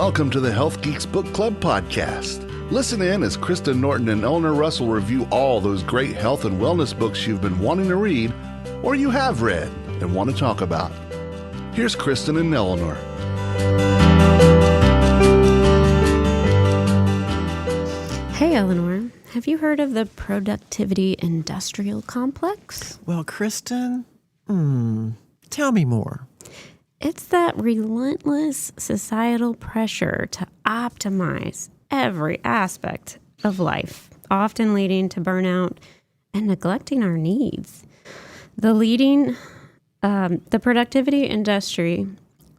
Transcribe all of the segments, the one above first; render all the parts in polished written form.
Welcome to the Health Geeks Book Club podcast. Listen in as Kristen Norton and Eleanor Russell review all those great health and wellness books you've been wanting to read or you have read and want to talk about. Here's Kristen and Eleanor. Hey, Eleanor. Have you heard of the productivity industrial complex? Well, Kristen, tell me more. It's that relentless societal pressure to optimize every aspect of life, often leading to burnout and neglecting our needs. The productivity industry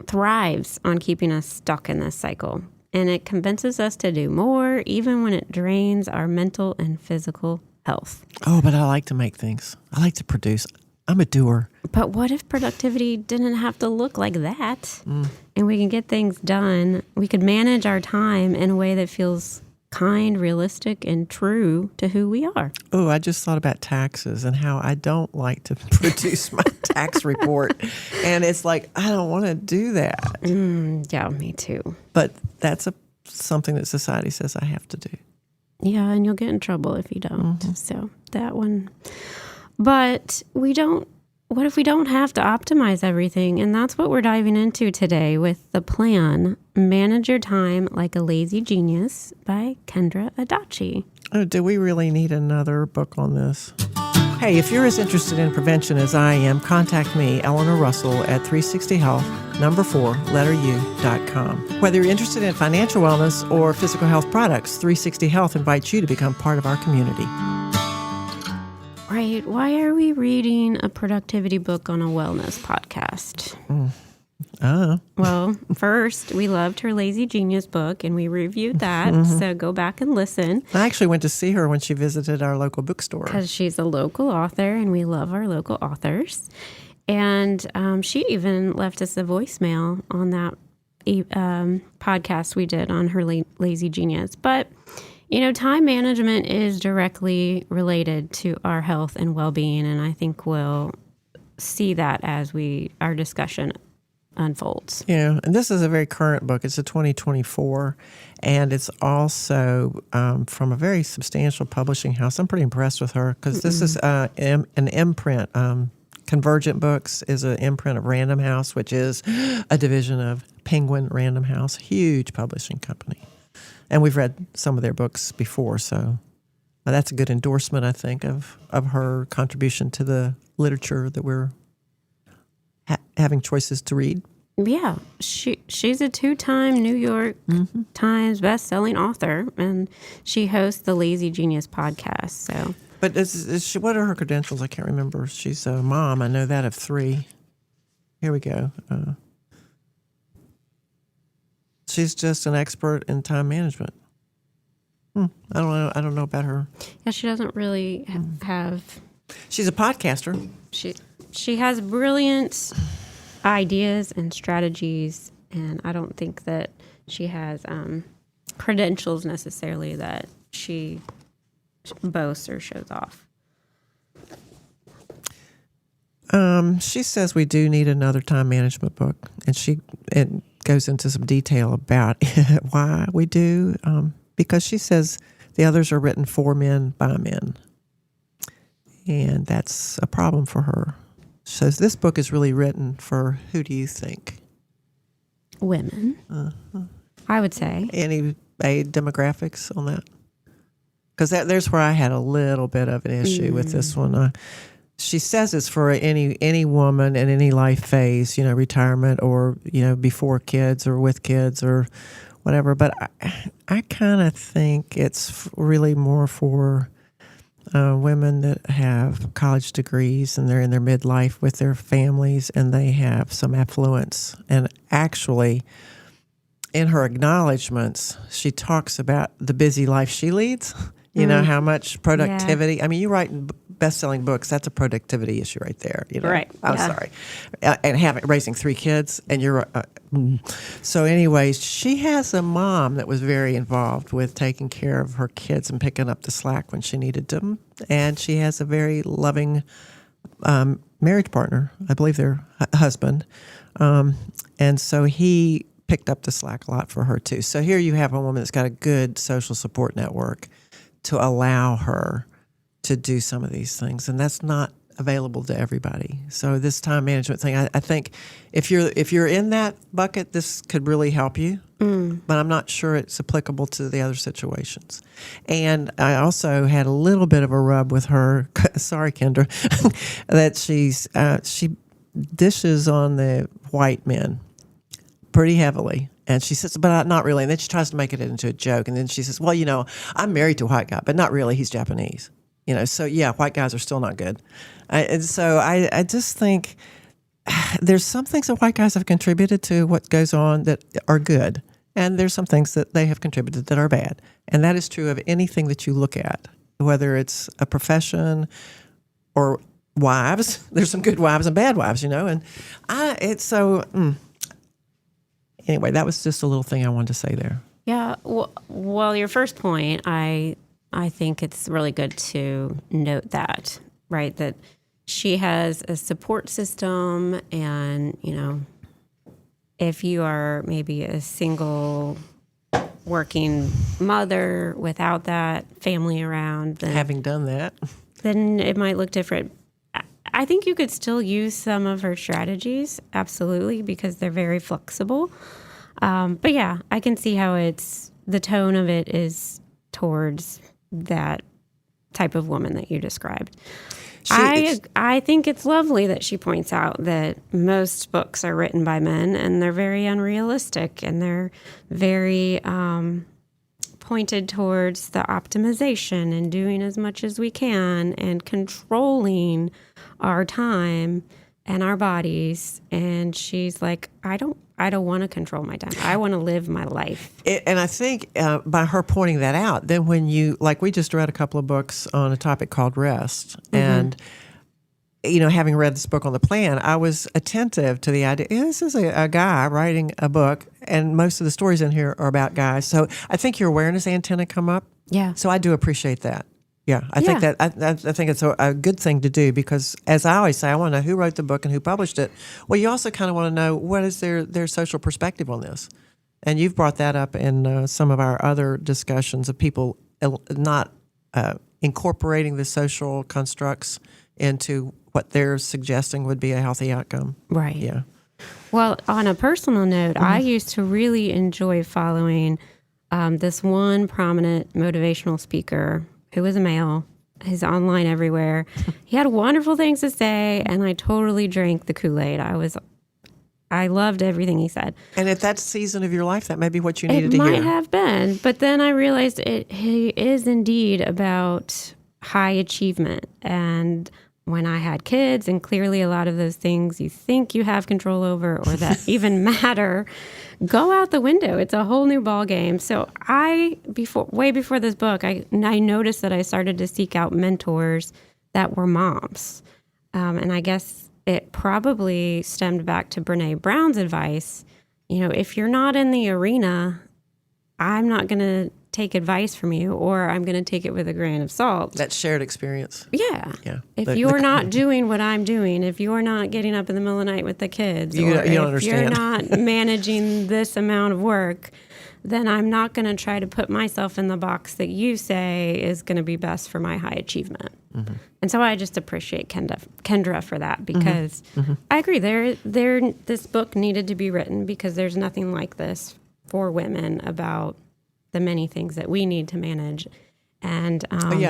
thrives on keeping us stuck in this cycle, and it convinces us to do more, even when it drains our mental and physical health. Oh, but I like to make things. I like to produce. I'm a doer. But what if productivity didn't have to look like that? And we can get things done. We could manage our time in a way that feels kind, realistic, and true to who we are. Oh, I just thought about taxes and how I don't like to produce my tax report. And it's like, I don't want to do that. Yeah, me too. But that's something that society says I have to do. Yeah, and you'll get in trouble if you don't. So that one. But what if we don't have to optimize everything? And that's what we're diving into today with The Plan, Manage Your Time Like a Lazy Genius by Kendra Adachi. Oh, do we really need another book on this? Hey, if you're as interested in prevention as I am, contact me, Eleanor Russell, at 360health, number 4, letter U.com. Whether you're interested in financial wellness or physical health products, 360 Health invites you to become part of our community. Right. Why are we reading a productivity book on a wellness podcast? Well, first, we loved her Lazy Genius book, and we reviewed that, so go back and listen. I actually went to see her when she visited our local bookstore. Because she's a local author, and we love our local authors. And she even left us a voicemail on that podcast we did on her Lazy Genius. But you know, time management is directly related to our health and well-being, and I think we'll see that as our discussion unfolds. Yeah, and this is a very current book. It's a 2024, and it's also from a very substantial publishing house. I'm pretty impressed with her because this is an imprint. Convergent Books is an imprint of Random House, which is a division of Penguin Random House, huge publishing company. And we've read some of their books before, so that's a good endorsement, I think, of her contribution to the literature that we're having choices to read. Yeah, she's a 2-time New York Times best-selling author, and she hosts the Lazy Genius podcast. So, but what are her credentials? I can't remember. She's a mom. I know that of 3. Here we go. She's just an expert in time management. I don't know about her. Yeah, she doesn't really have. She's a podcaster. She has brilliant ideas and strategies, and I don't think that she has credentials necessarily that she boasts or shows off. She says we do need another time management book, and it goes into some detail about why we do, because she says the others are written for men by men, and that's a problem for her. She says this book is really written for, who do you think? Women. I would say. Any demographics on that? Because there's where I had a little bit of an issue with this one. She says it's for any woman in any life phase, retirement or, before kids or with kids or whatever. But I kind of think it's really more for women that have college degrees and they're in their midlife with their families and they have some affluence. And actually, in her acknowledgments, she talks about the busy life she leads. How much productivity. Yeah. I mean, you write best-selling books. That's a productivity issue right there. Right. I'm sorry. And raising 3 kids. And you're so anyways, she has a mom that was very involved with taking care of her kids and picking up the slack when she needed them. And she has a very loving marriage partner. I believe their husband. And so he picked up the slack a lot for her too. So here you have a woman that's got a good social support network to allow her to do some of these things, and that's not available to everybody. So this time management thing, I think if you're in that bucket, this could really help you. But I'm not sure it's applicable to the other situations. And I also had a little bit of a rub with her. Sorry, Kendra, that she dishes on the white men pretty heavily. And she says, but not really. And then she tries to make it into a joke. And then she says, well, I'm married to a white guy, but not really. He's Japanese. So yeah, white guys are still not good. And so I just think there's some things that white guys have contributed to what goes on that are good. And there's some things that they have contributed that are bad. And that is true of anything that you look at, whether it's a profession or wives. There's some good wives and bad wives, And anyway, that was just a little thing I wanted to say there. Yeah. Well, your first point, I think it's really good to note that, right? That she has a support system, and, if you are maybe a single working mother without that family around, then having done that, then it might look different. I think you could still use some of her strategies, absolutely, because they're very flexible. But yeah, I can see how the tone of it is towards that type of woman that you described. I think it's lovely that she points out that most books are written by men, and they're very unrealistic, and they're very pointed towards the optimization and doing as much as we can and controlling our time and our bodies. And she's like, I don't want to control my time. I want to live my life. And I think by her pointing that out, then when we just read a couple of books on a topic called rest. Mm-hmm. And, having read this book on the plan, I was attentive to the idea. This is a guy writing a book, and most of the stories in here are about guys. So I think your awareness antenna come up. Yeah. So I do appreciate that. Yeah, I think that I think it's a good thing to do, because, as I always say, I want to know who wrote the book and who published it. Well, you also kind of want to know what is their social perspective on this, and you've brought that up in some of our other discussions of people not incorporating the social constructs into what they're suggesting would be a healthy outcome. Right. Yeah. Well, on a personal note, I used to really enjoy following this one prominent motivational speaker who was a male. He's online everywhere. He had wonderful things to say, and I totally drank the Kool-Aid. I loved everything he said. And at that season of your life, that may be what you needed to hear. It might have been, but then I realized he is indeed about high achievement. And when I had kids, and clearly a lot of those things you think you have control over or that even matter, go out the window. It's a whole new ball game. So way before this book, I noticed that I started to seek out mentors that were moms. And I guess it probably stemmed back to Brene Brown's advice. If you're not in the arena, I'm not going to take advice from you, or I'm going to take it with a grain of salt. That shared experience. Yeah. If you're not doing what I'm doing, if you're not getting up in the middle of the night with the kids, you don't if understand. You're not managing this amount of work, then I'm not going to try to put myself in the box that you say is going to be best for my high achievement. Mm-hmm. And so I just appreciate Kendra for that, because I agree. This book needed to be written because there's nothing like this for women about the many things that we need to manage. And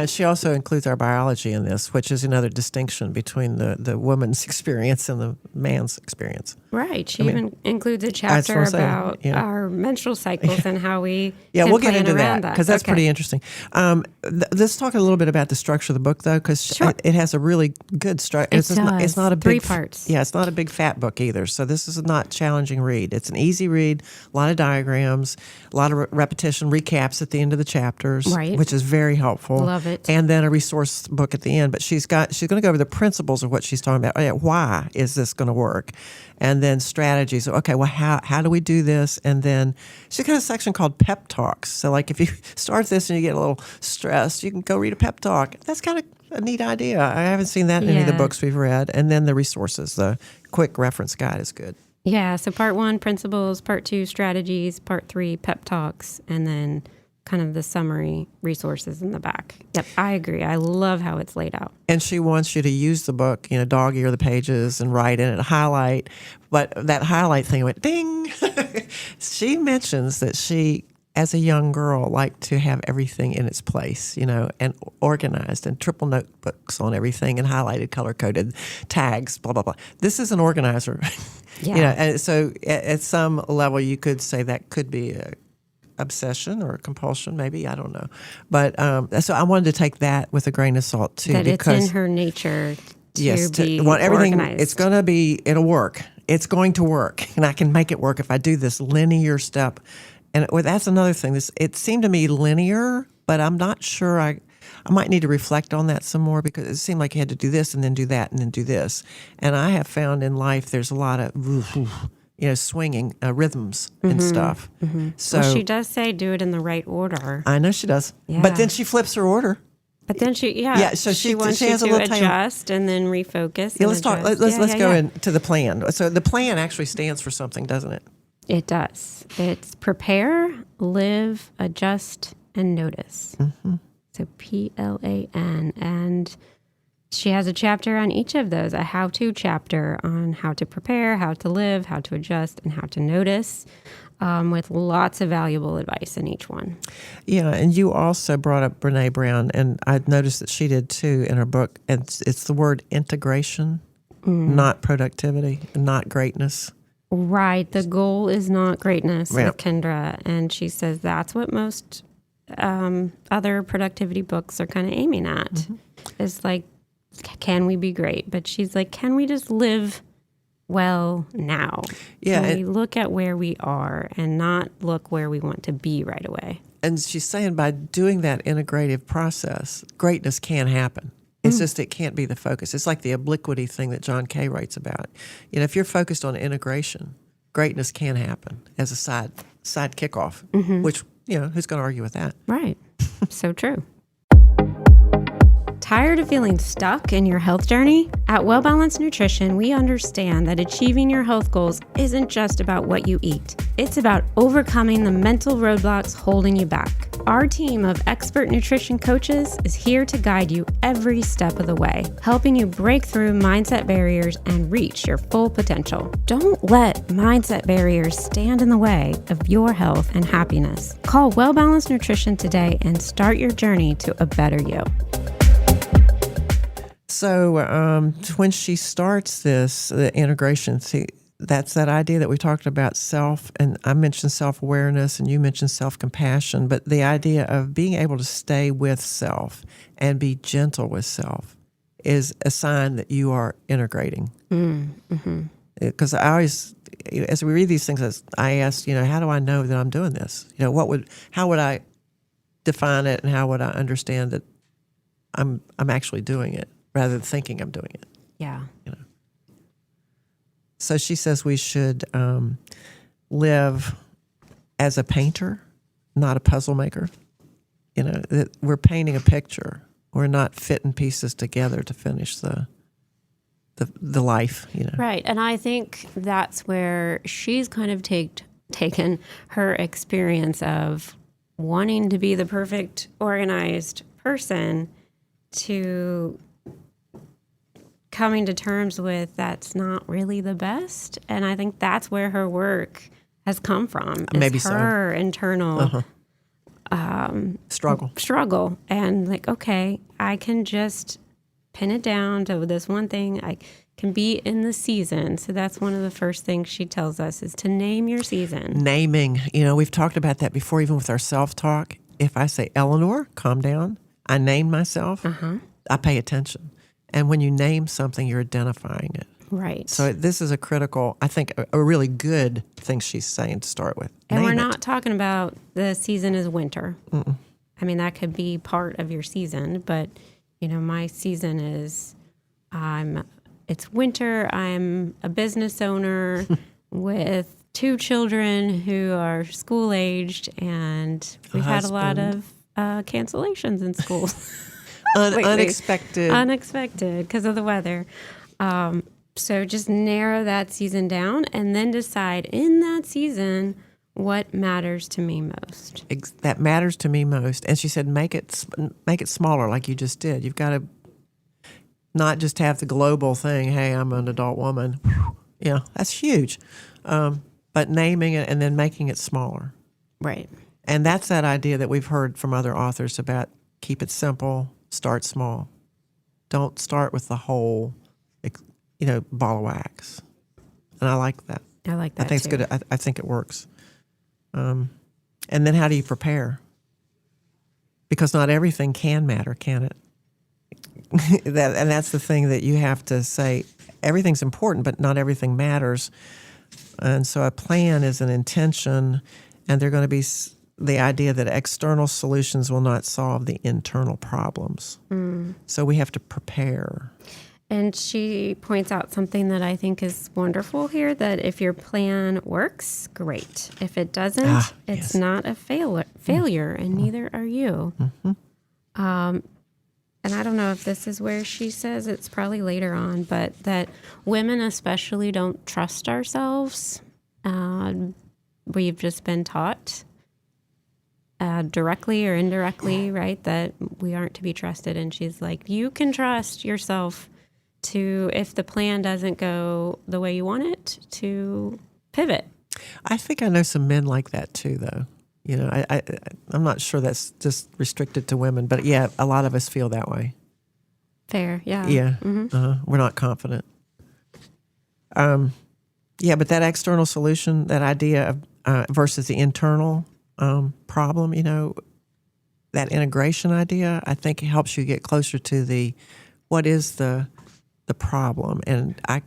she also includes our biology in this, which is another distinction between the woman's experience and the man's experience. Right. She even includes a chapter about our menstrual cycles and how we we'll get into that, because that's pretty interesting. Let's talk a little bit about the structure of the book, though, because it has a really good structure. It's not a big 3 parts. Yeah, it's not a big fat book either. So this is not a challenging read. It's an easy read, a lot of diagrams, a lot of repetition, recaps at the end of the chapters, which is very helpful. Love it. And then a resource book at the end. But she's going to go over the principles of what she's talking about. Why is this going to work? And then strategies. Okay, well, how do we do this? And then she's got a section called pep talks. So, like, if you start this and you get a little stressed, you can go read a pep talk. That's kind of a neat idea. I haven't seen that in any of the books we've read. And then the resources, the quick reference guide is good. Yeah, so part 1, principles, part 2, strategies, part 3, pep talks, and then kind of the summary resources in the back. Yep, I agree. I love how it's laid out. And she wants you to use the book, dog ear the pages and write in it, highlight. But that highlight thing went ding. She mentions that she, as a young girl, liked to have everything in its place, and organized, and triple notebooks on everything, and highlighted, color-coded tags, blah, blah, blah. This is an organizer. Yeah. And so at some level you could say that could be a obsession or a compulsion, maybe, I don't know. But so I wanted to take that with a grain of salt too. That because, it's in her nature to be want everything, organized. It'll work. It's going to work. And I can make it work if I do this linear step. And that's another thing. It seemed to me linear, but I'm not sure. I might need to reflect on that some more, because it seemed like you had to do this and then do that and then do this. And I have found in life there's a lot of swinging rhythms and stuff. Mm-hmm. So she does say do it in the right order. I know she does. Yeah. But then she flips her order. But then she so she wants has you a to little adjust and then refocus. Yeah, let's talk. Let's go into the plan. So the plan actually stands for something, doesn't it? It does. It's prepare, live, adjust, and notice. Mm-hmm. So PLAN. And she has a chapter on each of those, a how-to chapter on how to prepare, how to live, how to adjust, and how to notice, with lots of valuable advice in each one. Yeah, and you also brought up Brene Brown, and I noticed that she did too in her book. And it's the word integration, not productivity, not greatness. Right. The goal is not greatness with Kendra. And she says that's what most other productivity books are kind of aiming at. Mm-hmm. It's like, can we be great? But she's like, can we just live well now? Yeah. Can we look at where we are and not look where we want to be right away? And she's saying by doing that integrative process, greatness can happen. It's just it can't be the focus. It's like the obliquity thing that John Kay writes about. If you're focused on integration, greatness can happen as a side kickoff, which, who's going to argue with that? Right. So true. Tired of feeling stuck in your health journey? At Well Balanced Nutrition, we understand that achieving your health goals isn't just about what you eat. It's about overcoming the mental roadblocks holding you back. Our team of expert nutrition coaches is here to guide you every step of the way, helping you break through mindset barriers and reach your full potential. Don't let mindset barriers stand in the way of your health and happiness. Call Well Balanced Nutrition today and start your journey to a better you. So when she starts the integration, see, that's that idea that we talked about and I mentioned self-awareness and you mentioned self-compassion, but the idea of being able to stay with self and be gentle with self is a sign that you are integrating. Because I always, as we read these things, I ask, how do I know that I'm doing this? How would I define it, and how would I understand that I'm actually doing it rather than thinking I'm doing it? Yeah. So she says we should live as a painter, not a puzzle maker. That we're painting a picture. We're not fitting pieces together to finish the life. Right, and I think that's where she's kind of taken her experience of wanting to be the perfect organized person to coming to terms with that's not really the best. And I think that's where her work has come from. Maybe her internal struggle. And like, okay, I can just pin it down to this one thing. I can be in the season. So that's one of the first things she tells us is to name your season. Naming. We've talked about that before, even with our self-talk. If I say, Eleanor, calm down, I name myself, I pay attention. And when you name something, you're identifying it. Right. So this is a critical, I think, a really good thing she's saying to start with. And Name we're it. not talking about the season is winter. Mm-mm. I mean, that could be part of your season, but, my season is it's winter. I'm a business owner with 2 children who are school-aged, and we've had a lot of cancellations in schools. Unexpected because of the weather. So just narrow that season down and then decide in that season what matters to me most. That matters to me most. And she said, make it smaller like you just did. You've got to not just have the global thing, hey, I'm an adult woman. Yeah, that's huge. But naming it and then making it smaller. Right. And that's that idea that we've heard from other authors about keep it simple, start small. Don't start with the whole, ball of wax. And I like that. I like that I think too. it's good. I think it works. And then how do you prepare? Because not everything can matter, can it? And that's the thing that you have to say. Everything's important, but not everything matters. And so a plan is an intention, and they're going to be the idea that external solutions will not solve the internal problems. So we have to prepare. And she points out something that I think is wonderful here, that if your plan works, great. If it doesn't, it's not a failure, and neither are you. And I don't know if this is where she says, it's probably later on, but that women especially don't trust ourselves. We've just been taught directly or indirectly, right, that we aren't to be trusted. And she's like, you can trust yourself to, if the plan doesn't go the way you want it, to pivot. I think I know some men like that too, though. I'm not sure that's just restricted to women, but yeah, a lot of us feel that way. Fair, yeah. Yeah, we're not confident. But that external solution, that idea of versus the internal problem, that integration idea, I think it helps you get closer to what is the problem, and I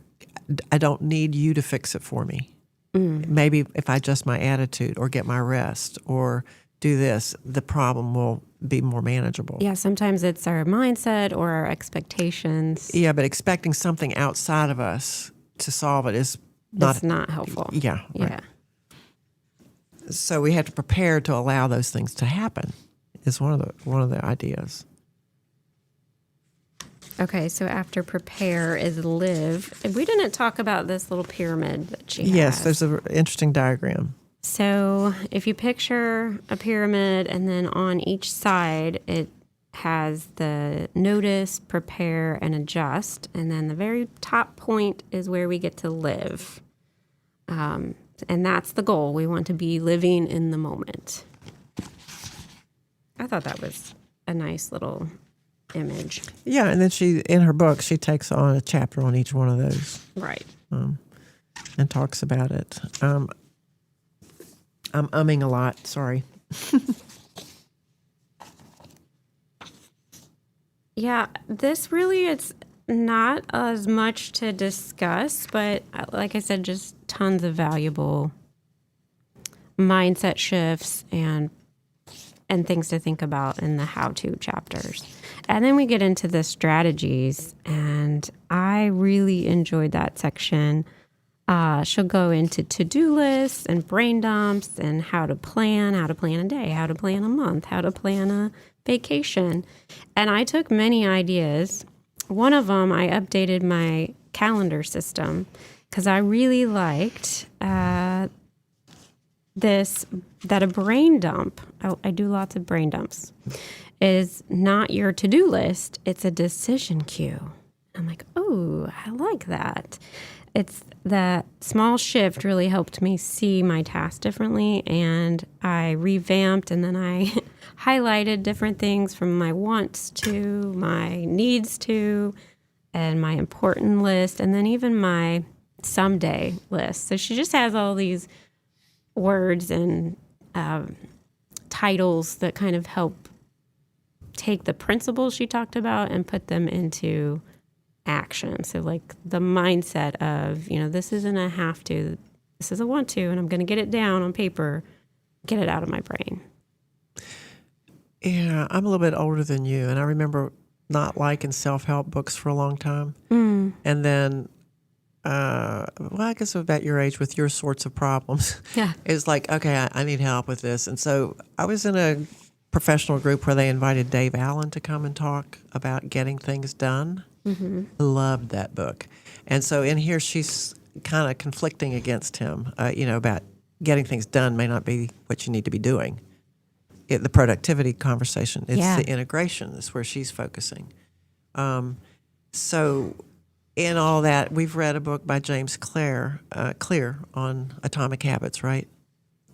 don't need you to fix it for me. Maybe if I adjust my attitude or get my rest or do this, the problem will be more manageable. Yeah, sometimes it's our mindset or our expectations. Yeah, but expecting something outside of us to solve it is not helpful. Yeah. Right. Yeah. So we have to prepare to allow those things to happen. Is one of the ideas. Okay, so after prepare is live. We didn't talk about this little pyramid that she has. Yes, there's an interesting diagram. So if you picture a pyramid, and then on each side it has the notice, prepare, and adjust. And then the very top point is where we get to live. And that's the goal. We want to be living in the moment. I thought that was a nice little image. Yeah, and then in her book, she takes on a chapter on each one of those. Right. And talks about it. I'm umming a lot, sorry. Yeah, this really, it's not as much to discuss, but like I said, just tons of valuable mindset shifts and things to think about in the how-to chapters. And then we get into the strategies, and I really enjoyed that section. She'll go into to-do lists and brain dumps and how to plan a day, how to plan a month, how to plan a vacation. And I took many ideas. One of them, I updated my calendar system because I really liked that a brain dump, I do lots of brain dumps, is not your to-do list, it's a decision queue. I'm like, oh, I like that. It's that small shift really helped me see my tasks differently, and I revamped, and then I highlighted different things from my wants to my needs to, and my important list, and then even my someday list. So she just has all these words and titles that kind of help take the principles she talked about and put them into action. So like the mindset of, this isn't a have to, this is a want to, and I'm going to get it down on paper, get it out of my brain. Yeah, I'm a little bit older than you, and I remember not liking self-help books for a long time. And then, I guess about your age with your sorts of problems. Yeah. It's like, okay, I need help with this. And so I was in a professional group where they invited Dave Allen to come and talk about getting things done. I loved that book. And so in here, she's kind of conflicting against him, about getting things done may not be what you need to be doing. The productivity conversation, it's the integration is where she's focusing. So in all that, we've read a book by James Clear on atomic habits, right?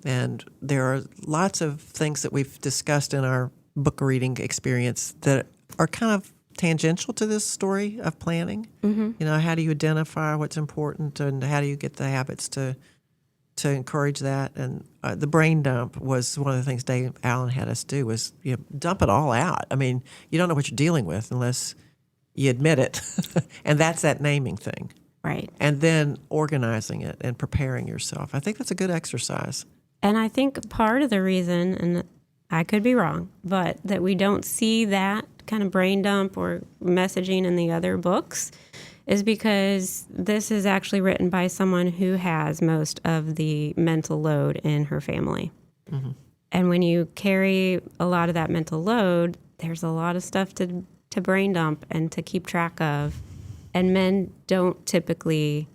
And there are lots of things that we've discussed in our book reading experience that are kind of tangential to this story of planning. Mm-hmm. How do you identify what's important, and how do you get the habits to encourage that? And the brain dump was one of the things Dave Allen had us do was dump it all out. I mean, you don't know what you're dealing with unless you admit it. And that's that naming thing. Right. And then organizing it and preparing yourself. I think that's a good exercise. And I think part of the reason, and I could be wrong, but that we don't see that kind of brain dump or messaging in the other books is because this is actually written by someone who has most of the mental load in her family. Mm-hmm. And when you carry a lot of that mental load, there's a lot of stuff to brain dump and to keep track of. And men don't typically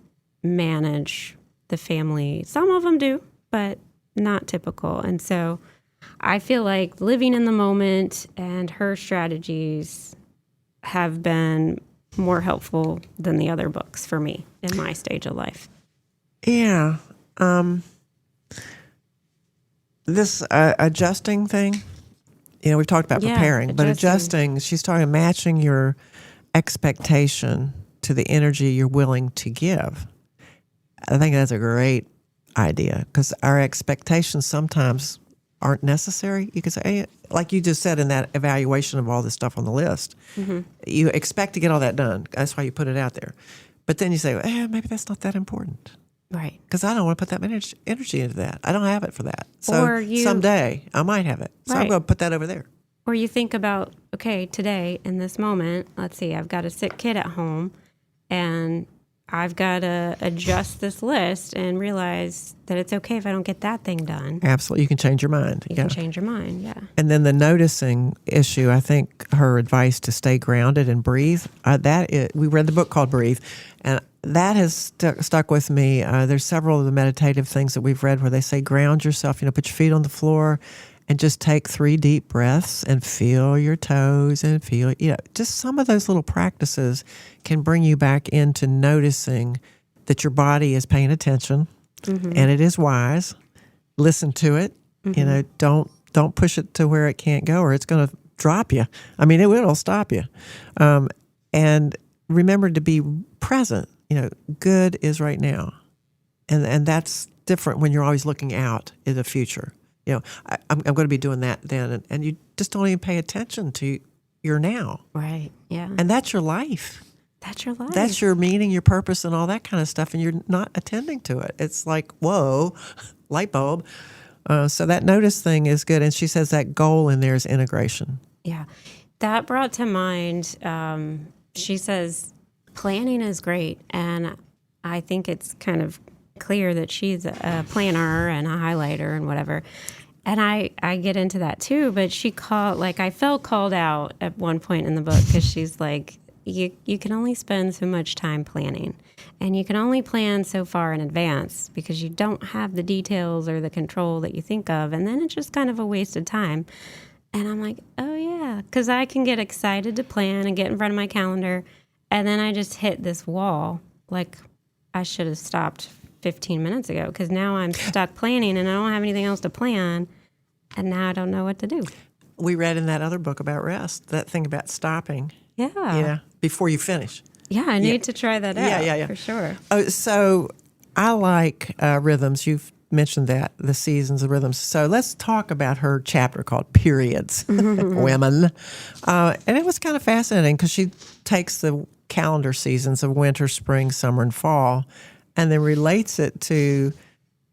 manage the family. Some of them do, but not typical. And so I feel like living in the moment and her strategies have been more helpful than the other books for me in my stage of life. Yeah. This adjusting thing, we've talked about preparing, but adjusting, she's talking matching your expectation to the energy you're willing to give. I think that's a great idea because our expectations sometimes aren't necessary. You could say, hey, like you just said in that evaluation of all the stuff on the list, mm-hmm. you expect to get all that done. That's why you put it out there. But then you say, maybe that's not that important. Right. Because I don't want to put that much energy into that. I don't have it for that. So someday I might have it. So I'm going to put that over there. Or you think about, okay, today in this moment, let's see, I've got a sick kid at home and I've got to adjust this list and realize that it's okay if I don't get that thing done. Absolutely. You can change your mind. You can change your mind, yeah. And then the noticing issue, I think her advice to stay grounded and breathe, we read the book called Breathe, and that has stuck with me. There's several of the meditative things that we've read where they say ground yourself, put your feet on the floor and just take 3 deep breaths and feel your toes and feel, just some of those little practices can bring you back into noticing that your body is paying attention, mm-hmm. and it is wise. Listen to it. Mm-hmm. Don't push it to where it can't go or it's going to drop you. I mean, it'll stop you. And remember to be present. Good is right now. And that's different when you're always looking out in the future. I'm going to be doing that then. And you just don't even pay attention to your now. Right, yeah. And that's your life. That's your life. That's your meaning, your purpose, and all that kind of stuff. And you're not attending to it. It's like, whoa, light bulb. So that notice thing is good. And she says that goal in there is integration. Yeah. That brought to mind, she says, planning is great. And I think it's kind of clear that she's a planner and a highlighter and whatever. And I get into that too, but I felt called out at one point in the book because she's like, you can only spend so much time planning and you can only plan so far in advance because you don't have the details or the control that you think of. And then it's just kind of a waste of time. And I'm like, oh yeah, because I can get excited to plan and get in front of my calendar. And then I just hit this wall. Like I should have stopped 15 minutes ago because now I'm stuck planning and I don't have anything else to plan. And now I don't know what to do. We read in that other book about rest, that thing about stopping. Yeah. Before you finish. Yeah, I need to try that out. Yeah. For sure. So I like rhythms. You've mentioned that, the seasons of rhythms. So let's talk about her chapter called Periods, Women. And it was kind of fascinating because she takes the calendar seasons of winter, spring, summer, and fall and then relates it to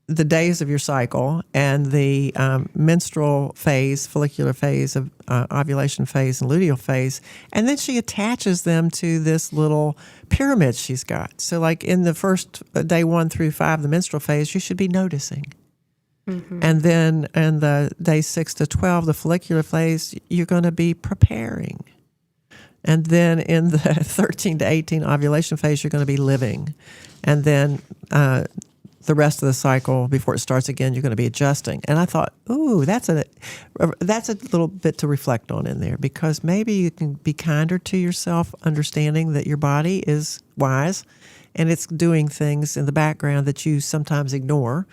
the days of your cycle and the menstrual phase, follicular phase, of ovulation phase, and luteal phase. And then she attaches them to this little pyramid she's got. So like in the first day 1 through 5, the menstrual phase, you should be noticing. Mm-hmm. And then in the day 6 to 12, the follicular phase, you're going to be preparing. And then in the 13 to 18 ovulation phase, you're going to be living. And then the rest of the cycle, before it starts again, you're going to be adjusting. And I thought, ooh, that's a little bit to reflect on in there, because maybe you can be kinder to yourself, understanding that your body is wise and it's doing things in the background that you sometimes ignore.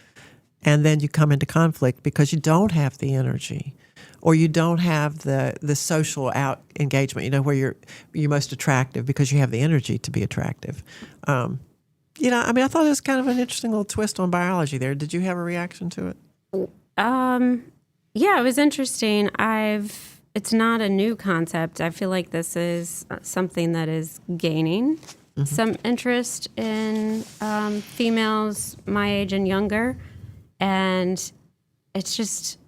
And then you come into conflict because you don't have the energy, or you don't have the social out engagement, where you're most attractive because you have the energy to be attractive. I thought it was kind of an interesting little twist on biology there. Did you have a reaction to it? Yeah, it was interesting. It's not a new concept. I feel like this is something that is gaining some interest in females my age and younger. And it's just,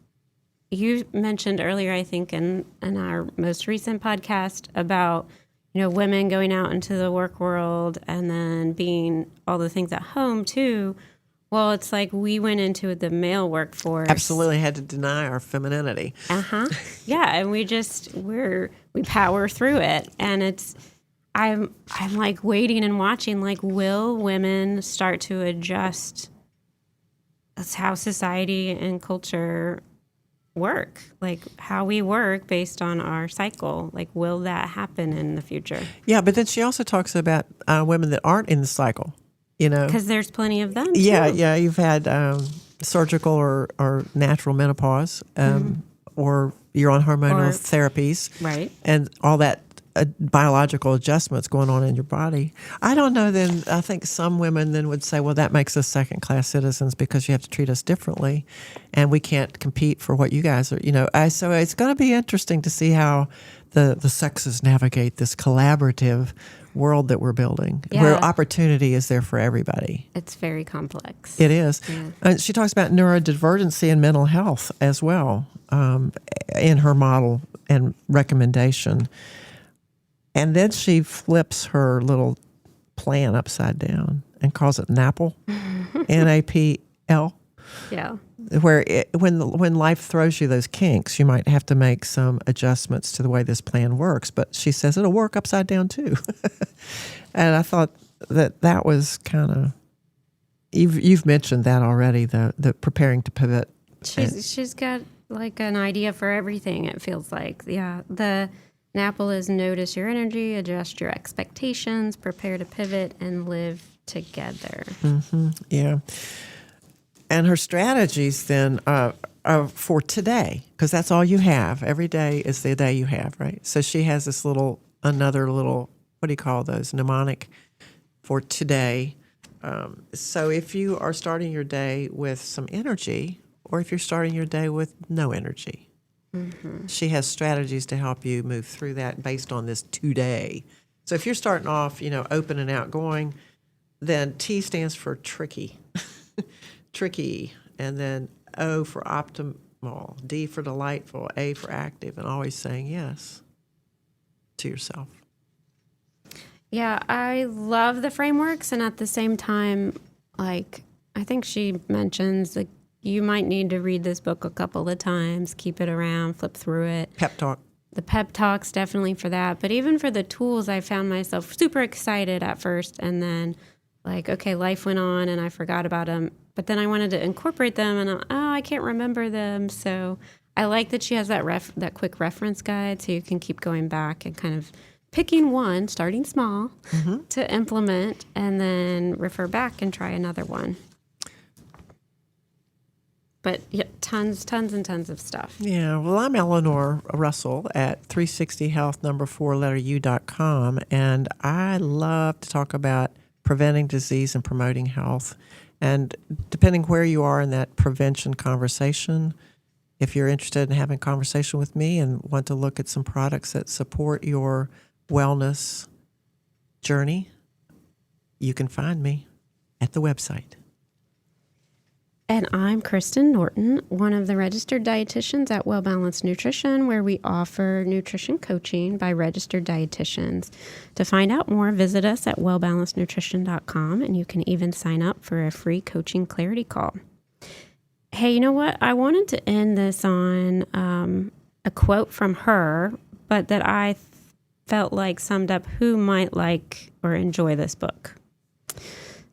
you mentioned earlier, I think, in our most recent podcast about, women going out into the work world and then being all the things at home too. Well, it's like we went into the male workforce. Absolutely had to deny our femininity. Yeah, and we power through it. And I'm like waiting and watching, like, will women start to adjust? That's how society and culture work, like how we work based on our cycle. Like, will that happen in the future? Yeah, but then she also talks about women that aren't in the cycle, Because there's plenty of them, too. Yeah, you've had surgical or natural menopause, or you're on hormonal therapies. Right. And all that biological adjustments going on in your body. I don't know then, I think some women then would say, well, that makes us second-class citizens because you have to treat us differently and we can't compete for what you guys are, So it's going to be interesting to see how the sexes navigate this collaborative world that we're building, where opportunity is there for everybody. It's very complex. It is. Yeah. She talks about neurodivergency and mental health as well in her model and recommendation. And then she flips her little plan upside down and calls it NAPL, NAPL. Yeah. Where when life throws you those kinks, you might have to make some adjustments to the way this plan works. But she says it'll work upside down too. And I thought that was kind of, you've mentioned that already, the preparing to pivot. She's got like an idea for everything, it feels like. Yeah. The NAPL is notice your energy, adjust your expectations, prepare to pivot, and live together. Mm-hmm. Yeah. And her strategies then are for today, because that's all you have. Every day is the day you have, right? So she has this another little, what do you call those, mnemonic for today. So if you are starting your day with some energy, or if you're starting your day with no energy, she has strategies to help you move through that based on this today. So if you're starting off, open and outgoing, then T stands for tricky. Tricky. And then O for optimal, D for delightful, A for active, and always saying yes to yourself. Yeah, I love the frameworks. And at the same time, like, I think she mentions, like, you might need to read this book a couple of times, keep it around, flip through it. Pep talk. The pep talks, definitely for that. But even for the tools, I found myself super excited at first. And then, like, okay, life went on and I forgot about them. But then I wanted to incorporate them and I can't remember them. So I like that she has that quick reference guide so you can keep going back and kind of picking one, starting small, to implement, and then refer back and try another one. But yeah, tons and tons of stuff. Yeah, well, I'm Eleanor Russell at 360health4u.com, and I love to talk about preventing disease and promoting health. And depending where you are in that prevention conversation, if you're interested in having a conversation with me and want to look at some products that support your wellness journey, you can find me at the website. And I'm Kristen Norton, one of the registered dietitians at Well Balanced Nutrition, where we offer nutrition coaching by registered dietitians. To find out more, visit us at wellbalancednutrition.com, and you can even sign up for a free coaching clarity call. Hey, you know what? I wanted to end this on a quote from her, but that I felt like summed up who might like or enjoy this book.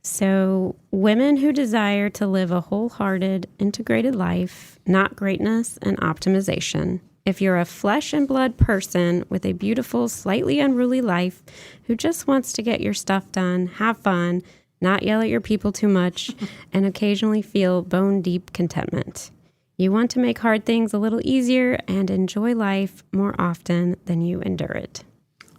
So, women who desire to live a wholehearted, integrated life, not greatness and optimization. If you're a flesh and blood person with a beautiful, slightly unruly life who just wants to get your stuff done, have fun, not yell at your people too much, and occasionally feel bone-deep contentment. You want to make hard things a little easier and enjoy life more often than you endure it.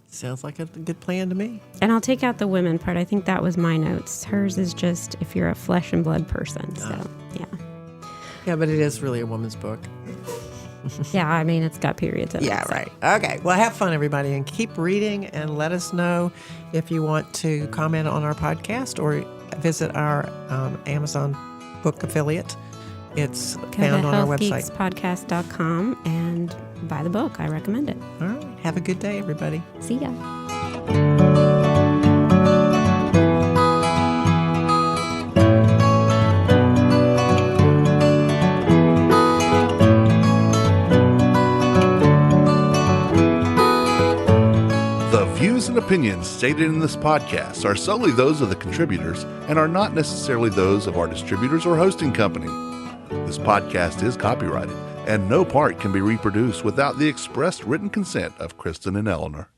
Sounds like a good plan to me. And I'll take out the women part. I think that was my notes. Hers is just if you're a flesh and blood person. So, yeah. Yeah, but it is really a woman's book. Yeah, I mean, it's got periods in it. Yeah, right. Okay. Well, have fun, everybody, and keep reading, and let us know if you want to comment on our podcast or visit our Amazon book affiliate. It's found on our website. healthgeekspodcast.com and buy the book. I recommend it. All right. Have a good day, everybody. See ya. The views and opinions stated in this podcast are solely those of the contributors and are not necessarily those of our distributors or hosting company. This podcast is copyrighted, and no part can be reproduced without the expressed written consent of Kristen and Eleanor.